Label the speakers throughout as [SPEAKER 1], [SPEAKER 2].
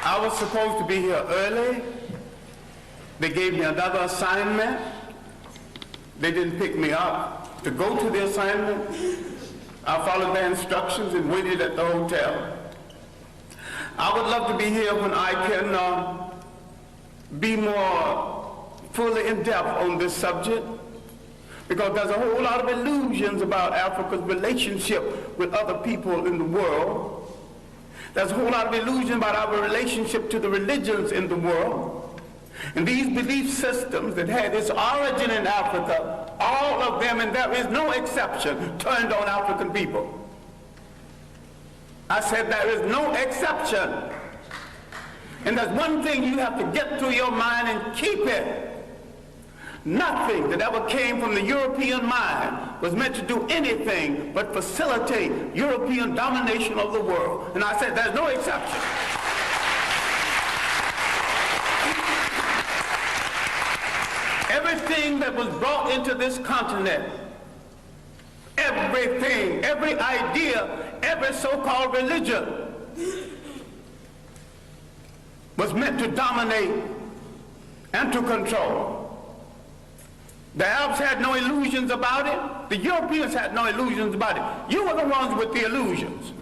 [SPEAKER 1] I was supposed to be here early. They gave me another assignment. They didn't pick me up to go to the assignment. I followed their instructions and waited at the hotel. I would love to be here when I can be more fully in depth on this subject, because there's a whole lot of illusions about Africa's relationship with other people in the world. There's a whole lot of illusion about our relationship to the religions in the world. And these belief systems that had its origin in Africa, all of them, and there is no exception, turned on African people. I said there is no exception. And there's one thing you have to get through your mind and keep it. Nothing that ever came from the European mind was meant to do anything but facilitate European domination of the world. And I said there's no exception. Everything that was brought into this continent, everything, every idea, every so-called religion was meant to dominate and to control. The Arabs had no illusions about it. The Europeans had no illusions about it. You were the ones with the illusions.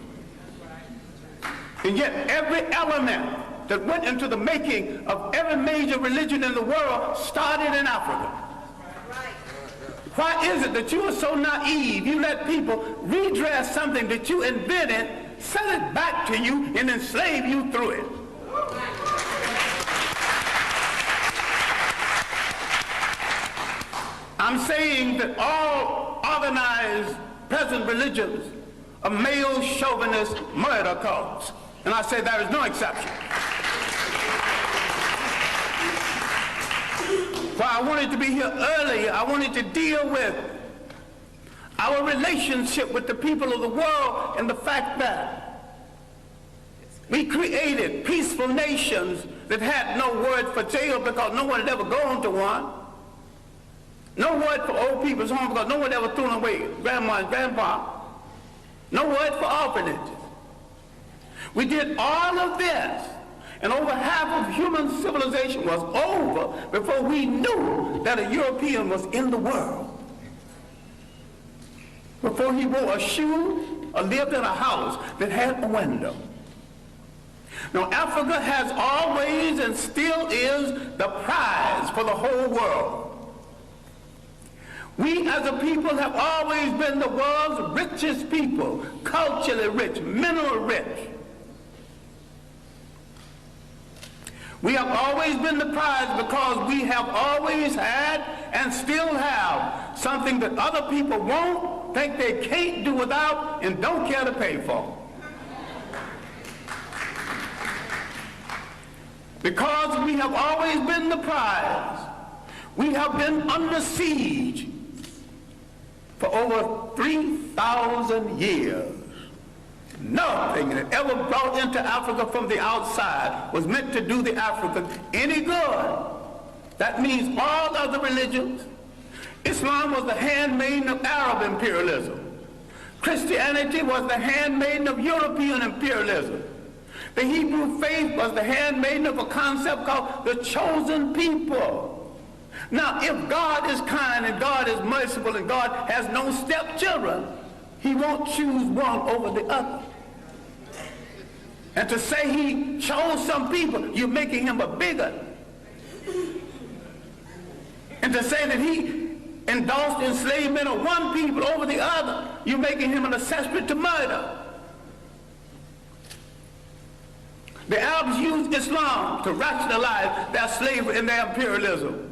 [SPEAKER 1] And yet every element that went into the making of every major religion in the world started in Africa. Why is it that you are so naive? You let people redress something that you invented, sell it back to you, and enslave you through it. I'm saying that all organized present religions are male chauvinist murder cults. And I say there is no exception. Why I wanted to be here earlier, I wanted to deal with our relationship with the people of the world and the fact that we created peaceful nations that had no word for jail because no one had ever gone to one. No word for old people's home because no one ever threw them away, grandma and grandpa. No word for orphanages. We did all of this, and over half of human civilization was over before we knew that a European was in the world. Before he wore a shoe or lived in a house that had a window. Now, Africa has always and still is the prize for the whole world. We as a people have always been the world's richest people, culturally rich, mineral rich. We have always been the prize because we have always had and still have something that other people won't, think they can't do without, and don't care to pay for. Because we have always been the prize, we have been under siege for over 3,000 years. Nothing that ever brought into Africa from the outside was meant to do the African any good. That means all other religions. Islam was the handmaiden of Arab imperialism. Christianity was the handmaiden of European imperialism. The Hebrew faith was the handmaiden of a concept called the chosen people. Now, if God is kind and God is merciful and God has no stepchildren, he won't choose one over the other. And to say he chose some people, you're making him a bigot. And to say that he endorsed enslavement of one people over the other, you're making him an accessory to murder. The Arabs used Islam to rationalize their slavery and their imperialism.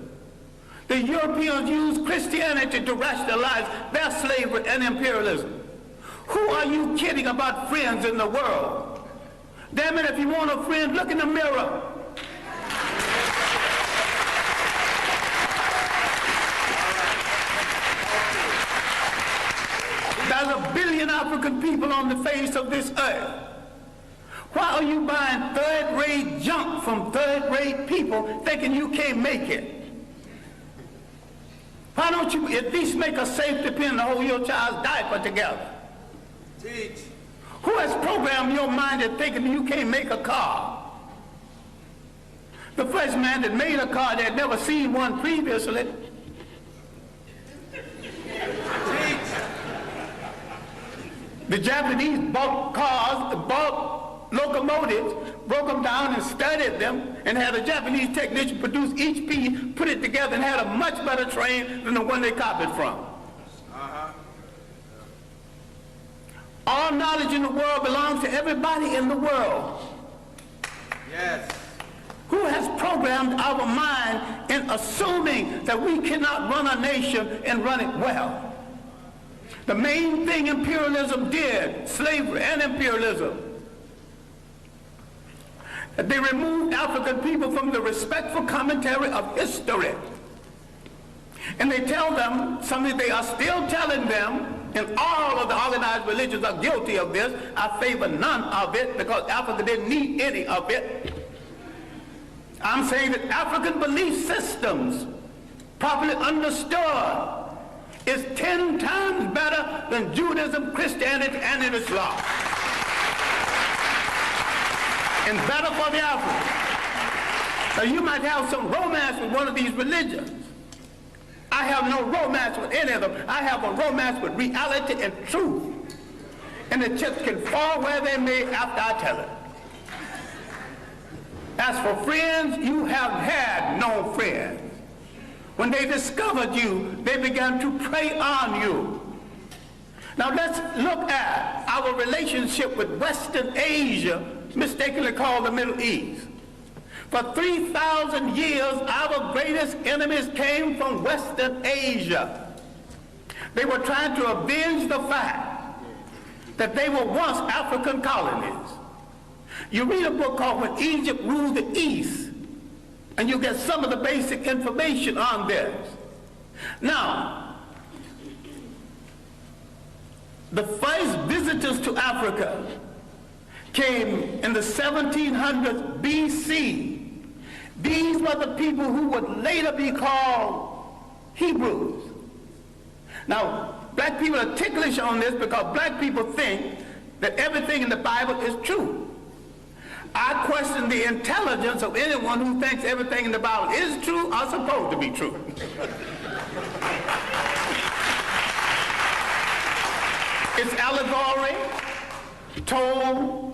[SPEAKER 1] The Europeans used Christianity to rationalize their slavery and imperialism. Who are you kidding about friends in the world? Damn it, if you want a friend, look in the mirror. There's 1 billion African people on the face of this earth. Why are you buying third-rate junk from third-rate people thinking you can't make it? Why don't you at least make a safety pin to hold your child's diaper together? Teach. Who has programmed your mind into thinking you can't make a car? The first man that made a car, they had never seen one previously. The Japanese bought cars, bought locomotives, broke them down and studied them, and had a Japanese technician produce each piece, put it together, and had a much better train than the one they copied from. All knowledge in the world belongs to everybody in the world.
[SPEAKER 2] Yes.
[SPEAKER 1] Who has programmed our mind in assuming that we cannot run a nation and run it well? The main thing imperialism did, slavery and imperialism, that they removed African people from the respectful commentary of history. And they tell them something they are still telling them, and all of the organized religions are guilty of this. I favor none of it because Africa didn't need any of it. I'm saying that African belief systems, properly understood, is 10 times better than Judaism, Christianity, and Islam. And better for the Africans. So you might have some romance with one of these religions. I have no romance with any of them. I have a romance with reality and truth. And the chips can fall where they may after I tell it. As for friends, you have had no friends. When they discovered you, they began to prey on you. Now let's look at our relationship with Western Asia, mistakenly called the Middle East. For 3,000 years, our greatest enemies came from Western Asia. They were trying to avenge the fact that they were once African colonies. You read a book called When Egypt Ruled the East, and you get some of the basic information on this. Now, the first visitors to Africa came in the 1700s BC. These were the people who would later be called Hebrews. Now, black people are ticklish on this because black people think that everything in the Bible is true. I question the intelligence of anyone who thinks everything in the Bible is true or supposed to be true. It's allegory,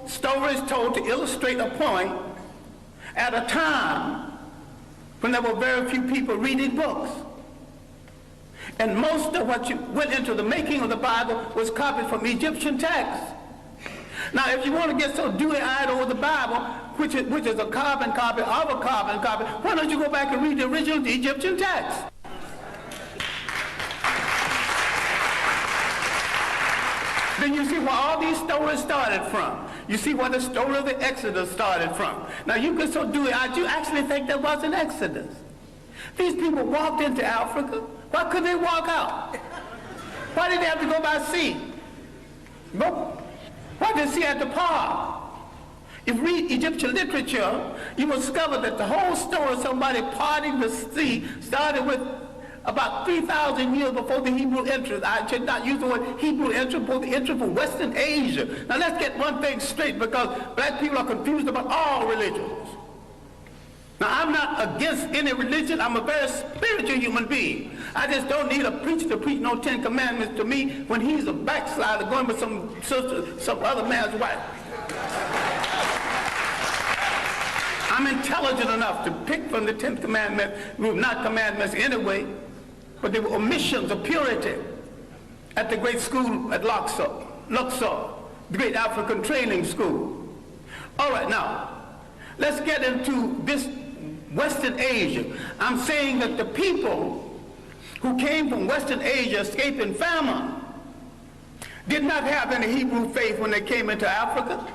[SPEAKER 1] stories told to illustrate a point at a time when there were very few people reading books. And most of what went into the making of the Bible was copied from Egyptian texts. Now, if you want to get so dewy-eyed over the Bible, which is a carbon copy of a carbon copy, why don't you go back and read the original Egyptian text? Then you see where all these stories started from. You see where the story of the Exodus started from. Now, you get so dewy-eyed, you actually think there was an Exodus. These people walked into Africa. Why couldn't they walk out? Why did they have to go by sea? Nope. Why did they see at the park? If you read Egyptian literature, you will discover that the whole story of somebody parting the sea started with about 3,000 years before the Hebrew entrance. I should not use the word Hebrew entrance, but the entrance from Western Asia. Now let's get one thing straight, because black people are confused about all religions. Now, I'm not against any religion. I'm a very spiritual human being. I just don't need a preacher to preach no 10 commandments to me when he's a backslider going with some sister, some other man's wife. I'm intelligent enough to pick from the 10th commandment, who were not commandments anyway, but they were omissions of purity at the great school at Luxor, the great African training school. All right, now, let's get into this Western Asia. I'm saying that the people who came from Western Asia escaping famine did not have any Hebrew faith when they came into Africa.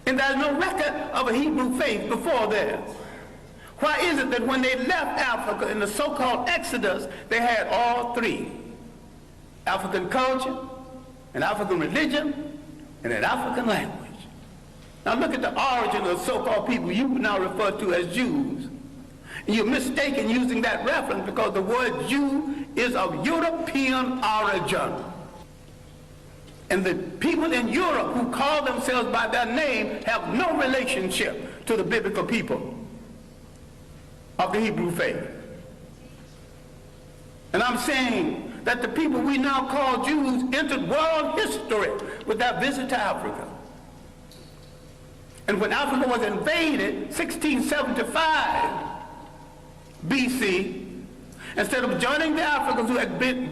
[SPEAKER 1] And there's no record of a Hebrew faith before there. Why is it that when they left Africa in the so-called Exodus, they had all three? African culture, an African religion, and an African language. Now look at the origin of the so-called people you now refer to as Jews. And you're mistaken using that reference because the word Jew is of European origin. And the people in Europe who call themselves by their name have no relationship to the biblical people of the Hebrew faith. And I'm saying that the people we now call Jews entered world history with their visit to Africa. And when Africa was invaded, 1675 BC, instead of joining the Africans who had been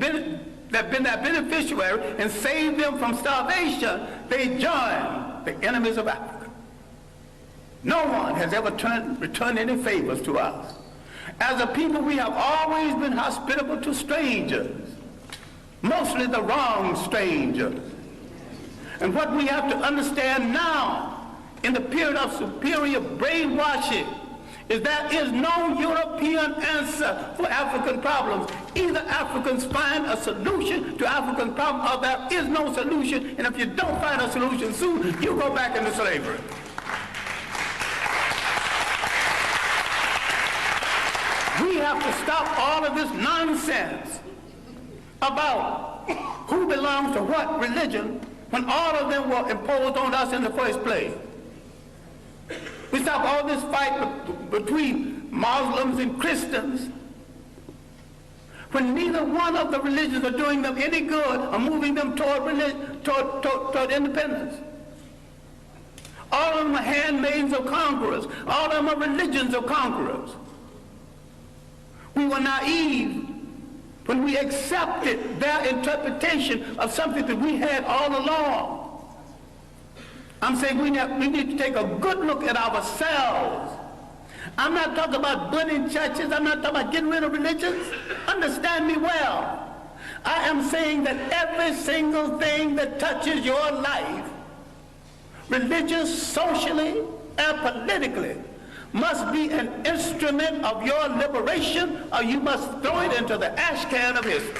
[SPEAKER 1] their beneficiary and saved them from starvation, they joined the enemies of Africa. No one has ever returned any favors to us. As a people, we have always been hospitable to strangers, mostly the wrong strangers. And what we have to understand now, in the period of superior brainwashing, is there is no European answer for African problems. Either Africans find a solution to African problems, or there is no solution, and if you don't find a solution soon, you go back into slavery. We have to stop all of this nonsense about who belongs to what religion when all of them were imposed on us in the first place. We stop all this fight between Muslims and Christians when neither one of the religions are doing them any good or moving them toward independence. All of them are handmaids of conquerors. All of them are religions of conquerors. We were naive when we accepted their interpretation of something that we had all along. I'm saying we need to take a good look at ourselves. I'm not talking about burning churches. I'm not talking about getting rid of religions. Understand me well. I am saying that every single thing that touches your life, religious, socially, and politically, must be an instrument of your liberation, or you must throw it into the ash can of history.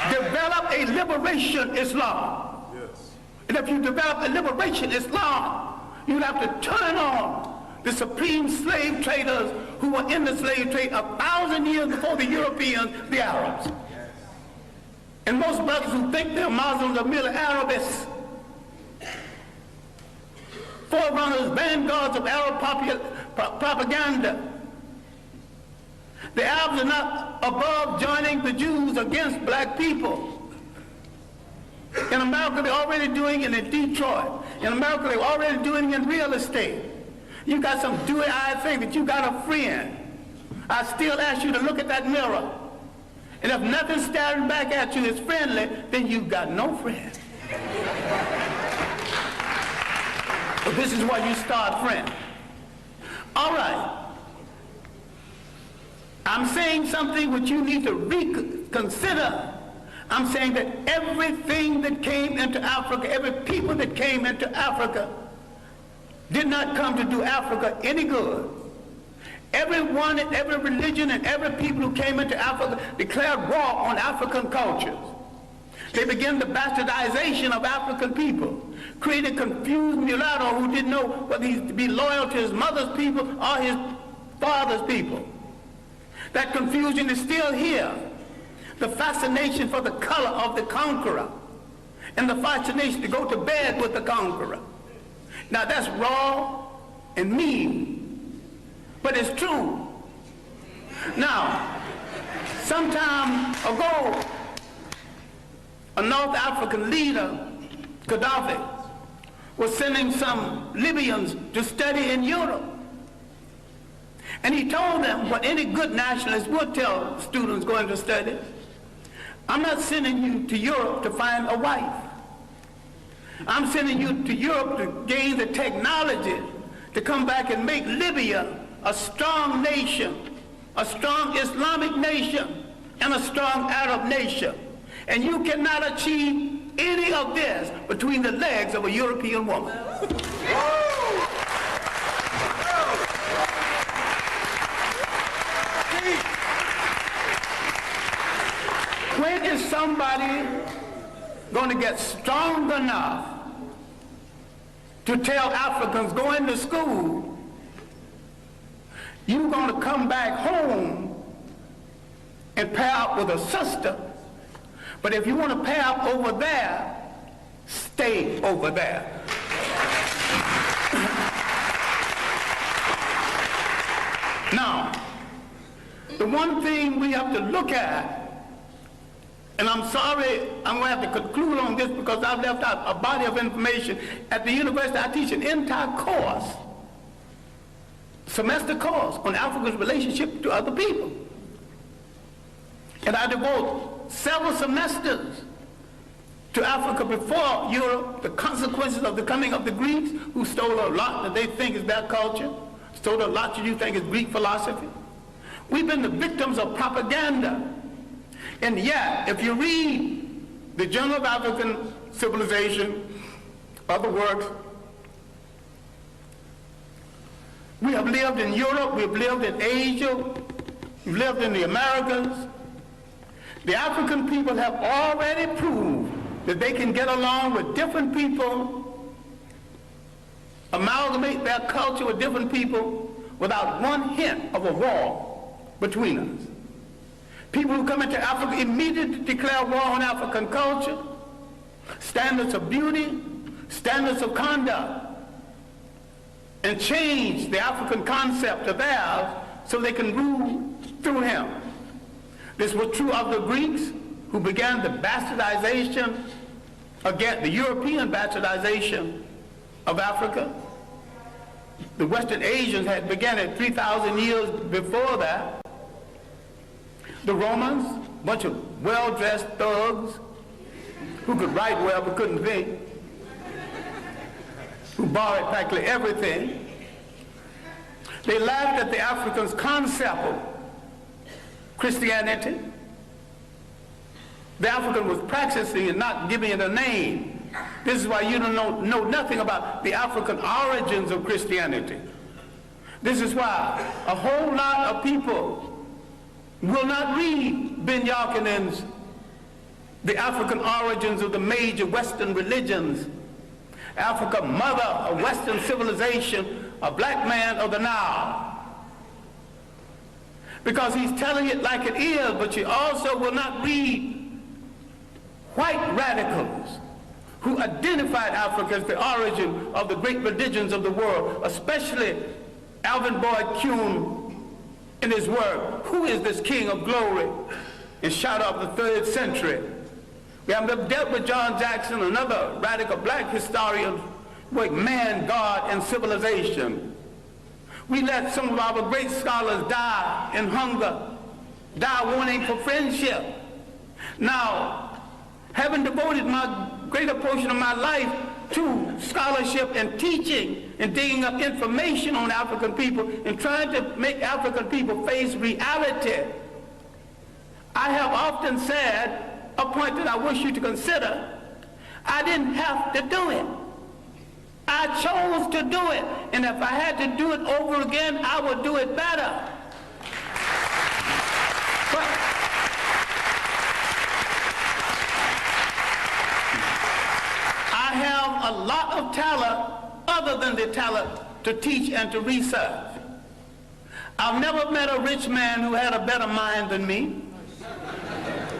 [SPEAKER 1] Develop a liberation Islam. Yes. And if you develop a liberation Islam, you'd have to turn on the supreme slave traders who were in the slave trade 1,000 years before the Europeans, the Arabs. Yes. And most brothers who think they're Muslims are merely Arabists. Forerunners, vanguards of Arab propaganda. The Arabs are not above joining the Jews against black people. In America, they're already doing it in Detroit. In America, they're already doing it in real estate. You got some dewy-eyed thing that you got a friend. I still ask you to look at that mirror. And if nothing staring back at you is friendly, then you've got no friend. But this is where you start friend. All right. I'm saying something which you need to reconsider. I'm saying that everything that came into Africa, every people that came into Africa, did not come to do Africa any good. Everyone and every religion and every people who came into Africa declared war on African cultures. They began the bastardization of African people, created confused mulatto who didn't know whether he's to be loyal to his mother's people or his father's people. That confusion is still here. The fascination for the color of the conqueror and the fascination to go to bed with the conqueror. Now that's raw and mean, but it's true. Now, some time ago, a North African leader, Gaddafi, was sending some Libyans to study in Europe. And he told them what any good nationalist would tell students going to study: I'm not sending you to Europe to find a wife. I'm sending you to Europe to gain the technology to come back and make Libya a strong nation, a strong Islamic nation, and a strong Arab nation. And you cannot achieve any of this between the legs of a European woman. When is somebody going to get strong enough to tell Africans going to school, you're going to come back home and pair up with a sister. But if you want to pair up over there, stay over there. Now, the one thing we have to look at, and I'm sorry, I'm going to have to conclude on this because I've left out a body of information. At the university, I teach an entire course, semester course, on Africa's relationship to other people. And I devote several semesters to Africa before Europe, the consequences of the coming of the Greeks, who stole a lot that they think is their culture, stole a lot that you think is Greek philosophy. We've been the victims of propaganda. And yet, if you read the Journal of African Civilization, other works, we have lived in Europe, we've lived in Asia, we've lived in the Americas. The African people have already proved that they can get along with different people, amalgamate their culture with different people without one hint of a war between us. People who come into Africa immediately declare war on African culture, standards of beauty, standards of conduct, and change the African concept of theirs so they can rule through him. This was true of the Greeks, who began the bastardization, again, the European bastardization of Africa. The Western Asians had begun it 3,000 years before that. The Romans, a bunch of well-dressed thugs who could write well but couldn't think, who borrowed practically everything. They laughed at the Africans' concept of Christianity. The African was practicing and not giving it a name. This is why you don't know nothing about the African origins of Christianity. This is why a whole lot of people will not read Ben Yakinen's The African Origins of the Major Western Religions, Africa, Mother of Western Civilization, a Black Man of the Nile. Because he's telling it like it is, but you also will not read white radicals who identified Africa as the origin of the great religions of the world, especially Alvin Boyd Kuhn in his work, Who is This King of Glory? In Shadow of the 3rd Century. We have dealt with John Jackson, another radical black historian, with Man, God, and Civilization. We let some of our great scholars die in hunger, die wanting for friendship. Now, having devoted my greater portion of my life to scholarship and teaching and digging up information on African people and trying to make African people face reality, I have often said, a point that I wish you to consider, I didn't have to do it. I chose to do it, and if I had to do it over again, I would do it better. But I have a lot of talent other than the talent to teach and to research. I've never met a rich man who had a better mind than me.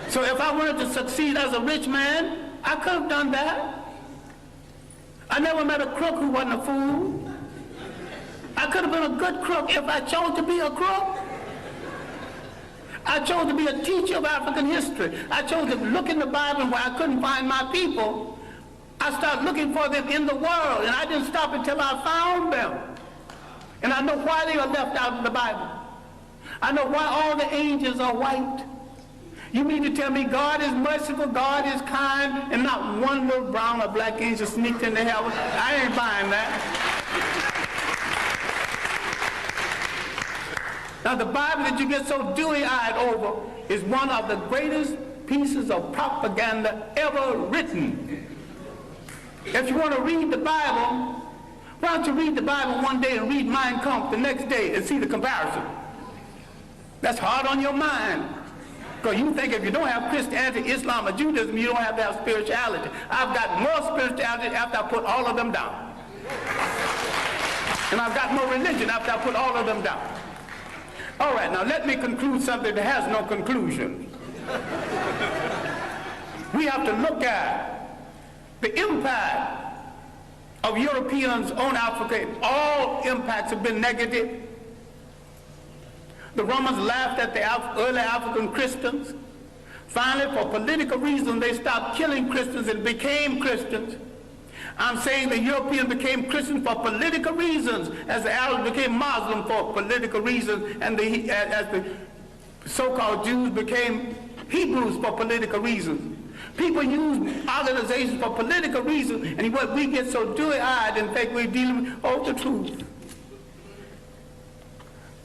[SPEAKER 1] So if I wanted to succeed as a rich man, I could have done that. I never met a crook who wasn't a fool. I could have been a good crook if I chose to be a crook. I chose to be a teacher of African history. I chose to look in the Bible where I couldn't find my people. I started looking for them in the world, and I didn't stop until I found them. And I know why they are left out of the Bible. I know why all the angels are white. You mean to tell me God is merciful, God is kind, and not one little brown or black angel sneaked into heaven? I ain't buying that. Now the Bible that you get so dewy-eyed over is one of the greatest pieces of propaganda ever written. If you want to read the Bible, why don't you read the Bible one day and read Mein Kampf the next day and see the comparison? That's hard on your mind. Because you think if you don't have Christianity, Islam, or Judaism, you don't have to have spirituality. I've got more spirituality after I put all of them down. And I've got more religion after I put all of them down. All right, now let me conclude something that has no conclusion. We have to look at the impact of Europeans on Africa. All impacts have been negative. The Romans laughed at the early African Christians. Finally, for political reasons, they stopped killing Christians and became Christians. I'm saying the Europeans became Christians for political reasons, as the Arabs became Muslim for political reasons, and as the so-called Jews became Hebrews for political reasons. People use organizations for political reasons, and what we get so dewy-eyed and think we're dealing with the truth.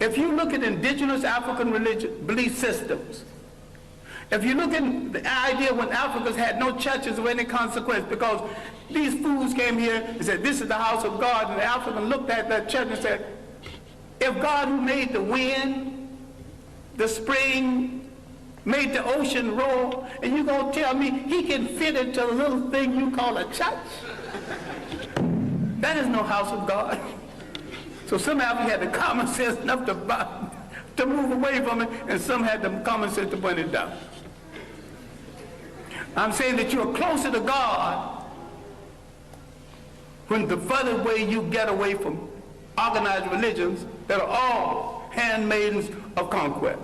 [SPEAKER 1] If you look at indigenous African belief systems, if you look at the idea when Africans had no churches of any consequence because these fools came here and said, this is the house of God, and the African looked at that church and said, if God who made the wind, the spring, made the ocean roar, and you're going to tell me he can fit into a little thing you call a church? That is no house of God. So some Africans had the common sense enough to move away from it, and some had the common sense to burn it down. I'm saying that you're closer to God when the further way you get away from organized religions that are all handmaidens of conquest.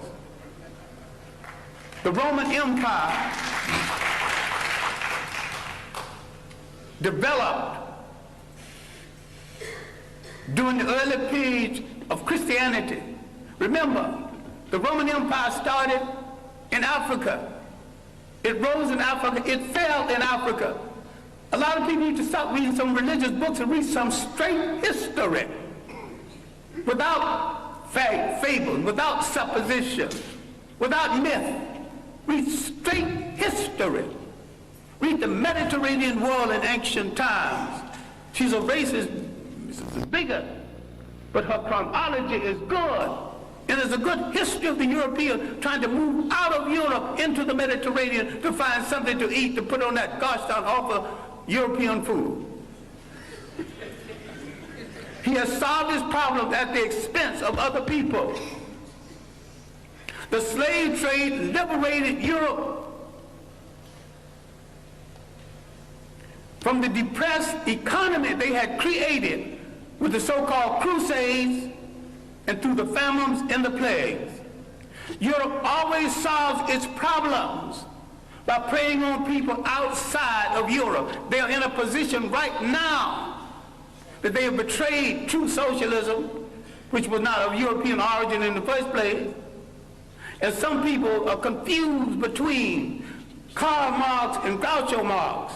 [SPEAKER 1] The Roman Empire developed during the early period of Christianity. Remember, the Roman Empire started in Africa. It rose in Africa. It fell in Africa. A lot of people need to stop reading some religious books and read some straight history without fable, without supposition, without myth. Read straight history. Read the Mediterranean world in ancient times. She's a racist, bigger, but her chronology is good. And there's a good history of the European trying to move out of Europe into the Mediterranean to find something to eat, to put on that gosh darn awful European food. He has solved his problem at the expense of other people. The slave trade liberated Europe from the depressed economy they had created with the so-called Crusades and through the famines and the plagues. Europe always solves its problems by preying on people outside of Europe. They are in a position right now that they have betrayed true socialism, which was not of European origin in the first place. And some people are confused between Karl Marx and Groucho Marx.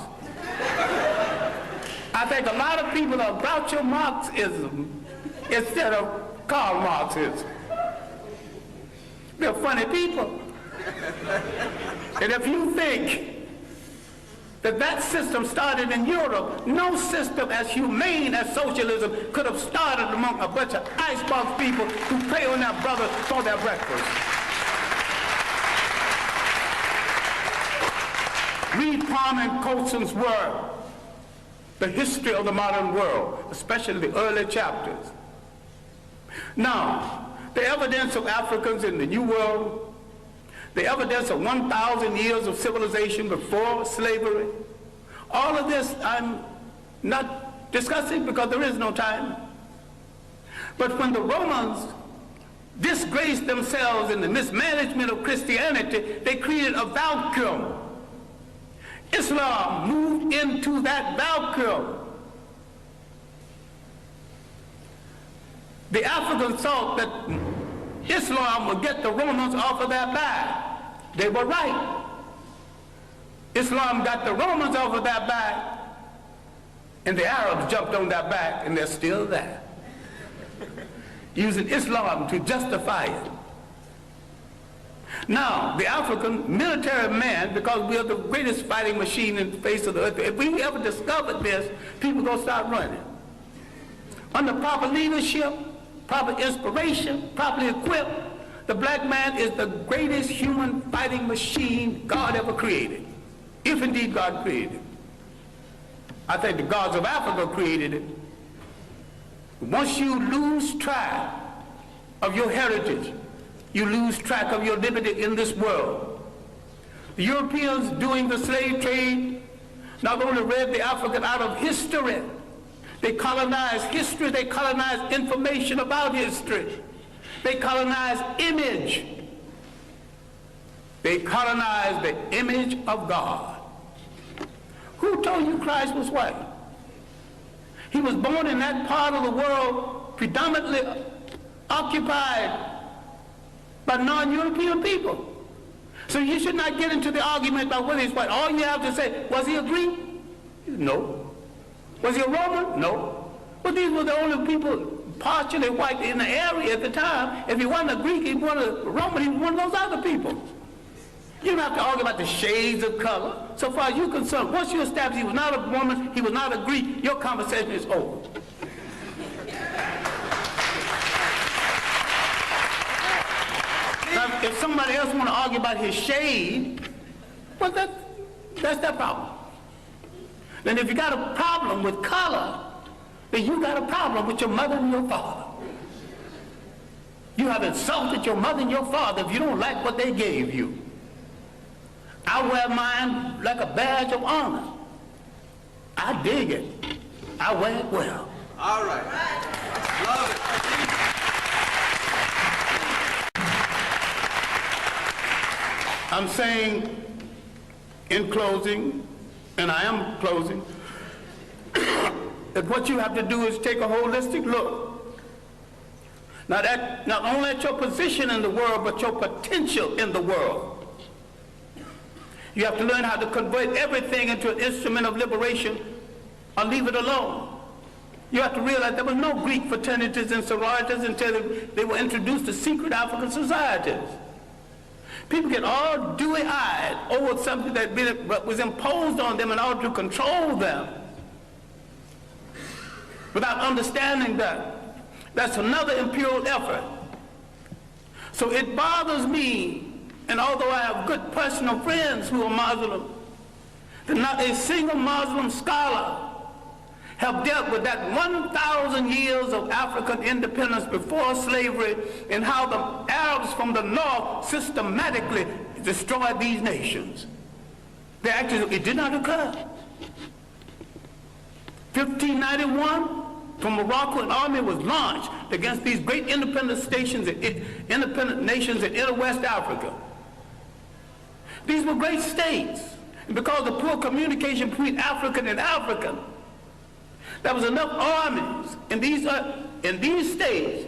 [SPEAKER 1] I think a lot of people are Groucho Marxism instead of Karl Marxism. They're funny people. And if you think that that system started in Europe, no system as humane as socialism could have started among a bunch of icebox people who prey on their brothers for their breakfast. Read Kwame Colson's work, The History of the Modern World, especially the early chapters. Now, the evidence of Africans in the New World, the evidence of 1,000 years of civilization before slavery, all of this I'm not discussing because there is no time. But when the Romans disgraced themselves in the mismanagement of Christianity, they created a vacuum. Islam moved into that vacuum. The Africans thought that Islam would get the Romans off of their back. They were right. Islam got the Romans off of their back, and the Arabs jumped on their back, and they're still there, using Islam to justify it. Now, the African military man, because we are the greatest fighting machine in the face of the earth, if we ever discovered this, people are going to start running. Under proper leadership, proper inspiration, properly equipped, the black man is the greatest human fighting machine God ever created, if indeed God created it. I think the gods of Africa created it. Once you lose track of your heritage, you lose track of your liberty in this world. The Europeans doing the slave trade not only read the African out of history, they colonized history, they colonized information about history. They colonized image. They colonized the image of God. Who told you Christ was white? He was born in that part of the world predominantly occupied by non-European people. So you should not get into the argument about whether he's white. All you have to say, was he a Greek? No. Was he a Roman? No. But these were the only people partially white in the area at the time. If he wasn't a Greek, he wasn't a Roman, he was one of those other people. You don't have to argue about the shades of color. So far as you're concerned, once you establish he was not a woman, he was not a Greek, your conversation is over. Now, if somebody else want to argue about his shade, well, that's their problem. Then if you got a problem with color, then you got a problem with your mother and your father. You have insulted your mother and your father if you don't like what they gave you. I wear mine like a badge of honor. I dig it. I wear it well.
[SPEAKER 2] All right. Love it.
[SPEAKER 1] I'm saying in closing, and I am closing, that what you have to do is take a holistic look. Not only at your position in the world, but your potential in the world. You have to learn how to convert everything into an instrument of liberation or leave it alone. You have to realize there was no Greek fraternities and sororities until they were introduced to secret African societies. People get all dewy-eyed over something that was imposed on them in order to control them without understanding that. That's another imperial effort. So it bothers me, and although I have good personal friends who are Muslim, that not a single Muslim scholar have dealt with that 1,000 years of African independence before slavery and how the Arabs from the north systematically destroyed these nations. It did not occur. 1591, from Morocco, an army was launched against these great independent nations in inner West Africa. These were great states. And because of poor communication between African and African, there was enough armies in these states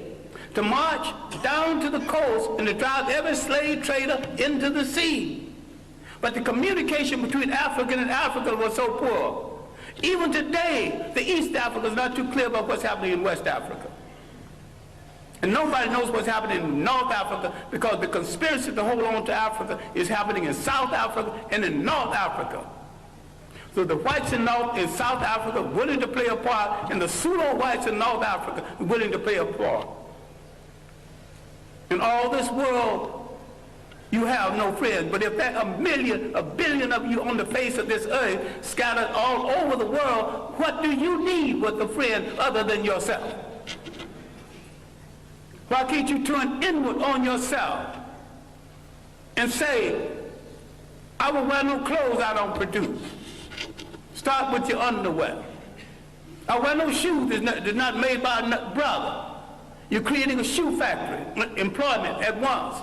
[SPEAKER 1] to march down to the coast and to drive every slave trader into the sea. But the communication between African and African was so poor. Even today, the East Africa is not too clear about what's happening in West Africa. And nobody knows what's happening in North Africa because the conspiracy to hold on to Africa is happening in South Africa and in North Africa. So the whites in South Africa willing to play a part, and the pseudo-whites in North Africa willing to play a part. In all this world, you have no friends. But if there are a billion of you on the face of this earth scattered all over the world, what do you need with a friend other than yourself? Why can't you turn inward on yourself and say, I will wear no clothes I don't produce. Start with your underwear. I wear no shoes that's not made by a brother. You're creating a shoe factory, employment at once.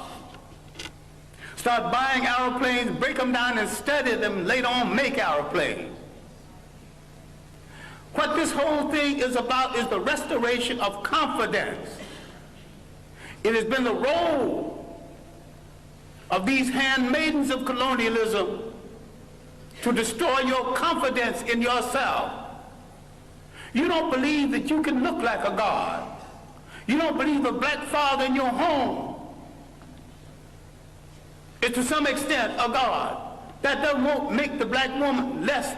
[SPEAKER 1] Start buying airplanes, break them down and study them, later on make airplanes. What this whole thing is about is the restoration of confidence. It has been the role of these handmaidens of colonialism to destroy your confidence in yourself. You don't believe that you can look like a god. You don't believe a black father in your home is to some extent a god. That doesn't make the black woman less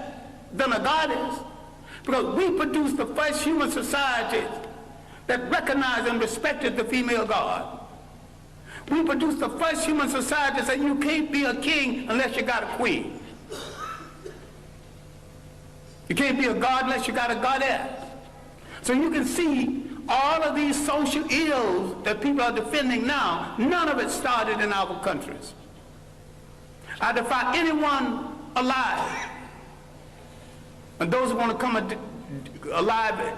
[SPEAKER 1] than a goddess. Because we produced the first human societies that recognized and respected the female god. We produced the first human society that said you can't be a king unless you got a queen. You can't be a god unless you got a goddess. So you can see All of these social ills that people are defending now, none of it started in our countries. I defy anyone alive, and those who want to come alive,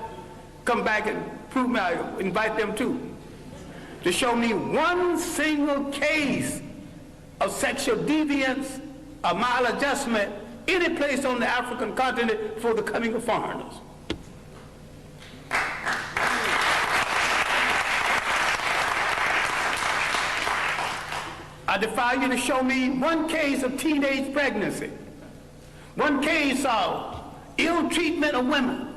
[SPEAKER 1] come back and prove me, I invite them too, to show me one single case of sexual deviance or maladjustment any place on the African continent before the coming of foreigners. I defy you to show me one case of teenage pregnancy, one case of ill treatment of women.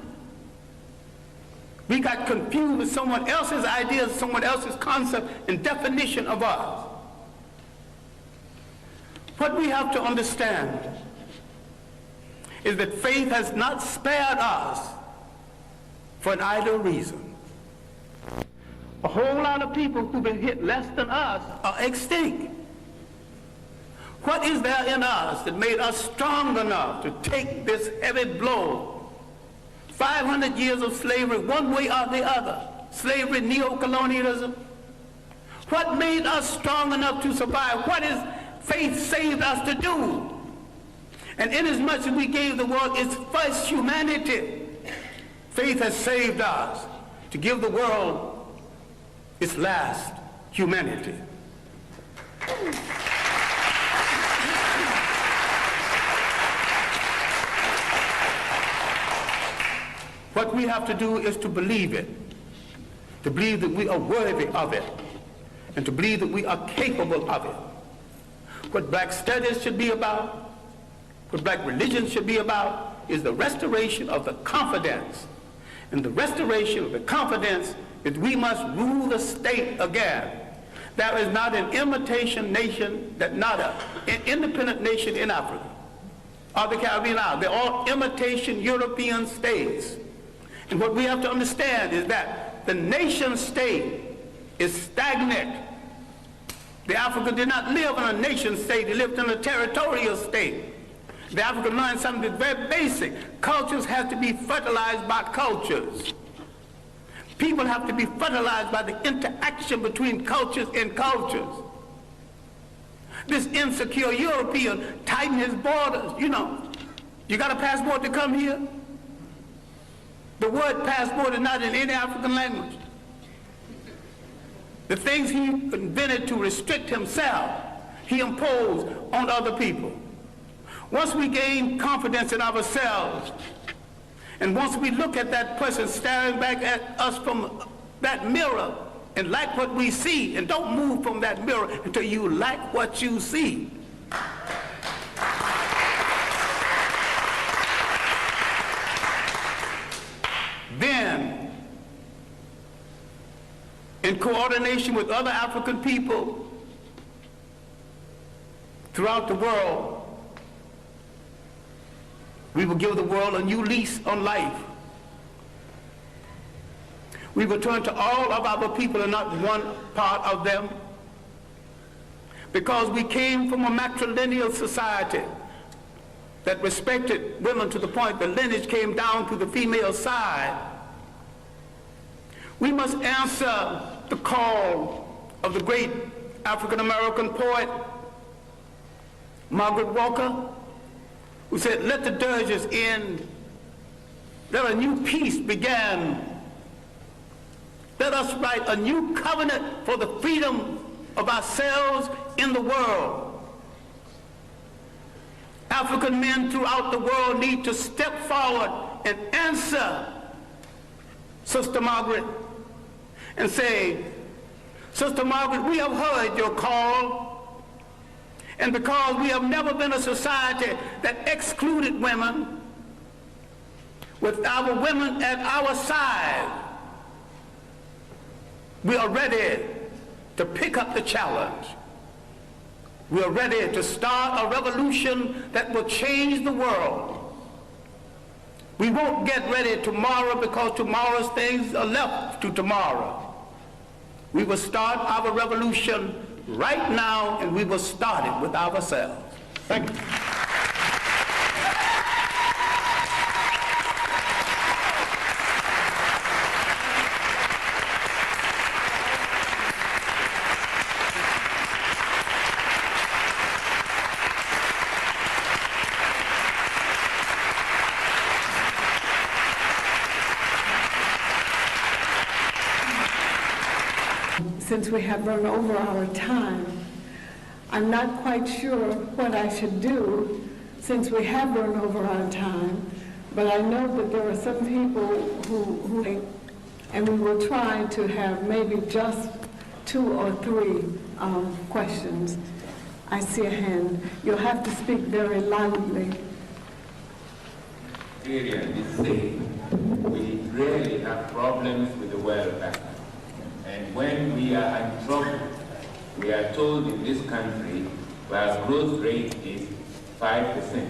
[SPEAKER 1] We got confused with someone else's ideas, someone else's concept and definition of us. What we have to understand is that faith has not spared us for an idle reason. A whole lot of people who've been hit less than us are extinct. What is there in us that made us strong enough to take this heavy blow? 500 years of slavery, one way or the other. Slavery, neo-colonialism. What made us strong enough to survive? What is faith saved us to do? And inasmuch as we gave the world its first humanity, faith has saved us to give the world its last humanity. What we have to do is to believe it, to believe that we are worthy of it, and to believe that we are capable of it. What black studies should be about, what black religion should be about, is the restoration of the confidence. And the restoration of the confidence is we must rule the state again. There is not an imitation nation, not an independent nation in Africa or the Caribbean Islands. They're all imitation European states. And what we have to understand is that the nation state is stagnant. The African did not live in a nation state, he lived in a territorial state. The African learned something that's very basic. Cultures have to be fertilized by cultures. People have to be fertilized by the interaction between cultures and cultures. This insecure European tightened his borders. You know, you got a passport to come here? The word passport is not in any African language. The things he invented to restrict himself, he imposed on other people. Once we gain confidence in ourselves, and once we look at that person staring back at us from that mirror and like what we see, and don't move from that mirror until you like what you see. Then, in coordination with other African people throughout the world, we will give the world a new lease on life. We will turn to all of our people and not one part of them, because we came from a matrilineal society that respected women to the point the lineage came down to the female side. We must answer the call of the great African-American poet, Margaret Walker, who said, "Let the dirges end, let a new peace begin. Let us write a new covenant for the freedom of ourselves in the world." African men throughout the world need to step forward and answer Sister Margaret and say, "Sister Margaret, we have heard your call, and because we have never been a society that excluded women, with our women at our side, we are ready to pick up the challenge. We are ready to start a revolution that will change the world. We won't get ready tomorrow because tomorrow's things are left to tomorrow. We will start our revolution right now, and we will start it with ourselves." Thank you.
[SPEAKER 3] since we have run over our time. I'm not quite sure what I should do since we have run over our time, but I know that there are some people who and we will try to have maybe just 2 or 3 questions. I see a hand. You'll have to speak very loudly.
[SPEAKER 4] Syrian is saying we really have problems with the welfare. And when we are in trouble, we are told in this country where growth rate is 5%.